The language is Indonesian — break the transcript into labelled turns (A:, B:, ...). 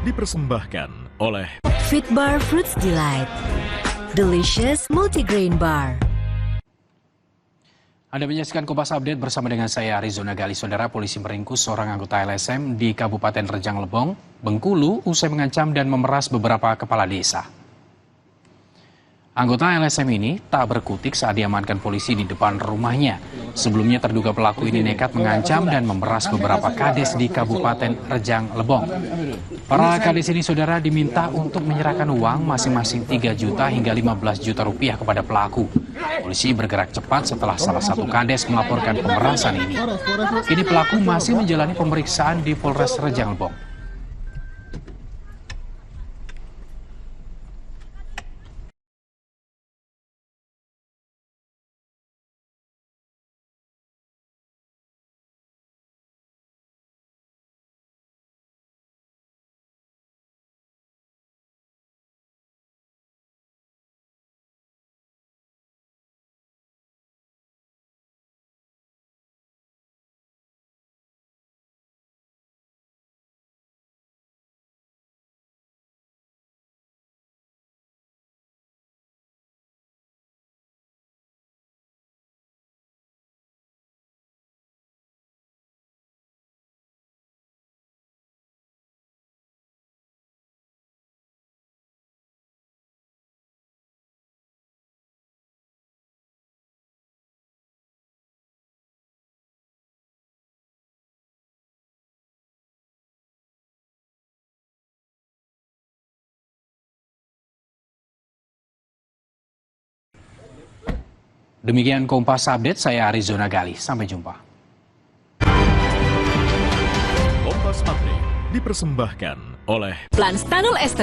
A: dipersembahkan oleh
B: Fitbar Fruits Delight, delicious multigrain bar.
C: Anda menyaksikan Kompas Update bersama dengan saya Arizona Gali. Saudara, polisi meringkus seorang anggota LSM di Kabupaten Rejang Lebong, Bengkulu, usai mengancam dan memeras beberapa kepala desa. Anggota LSM ini tak berkutik saat diamankan polisi di depan rumahnya. Sebelumnya terduga pelaku ini nekat mengancam dan memeras beberapa kades di Kabupaten Rejang Lebong. Para kades ini, saudara, diminta untuk menyerahkan uang masing-masing 3 juta hingga 15 juta rupiah kepada pelaku. Polisi bergerak cepat setelah salah satu kades melaporkan pemerasan ini. Kini pelaku masih menjalani pemeriksaan di Polres Rejang Lebong. Demikian Kompas Update, saya Arizona Gali. Sampai jumpa.
A: Kompas Update dipersembahkan oleh
B: Plan Stanul Ester.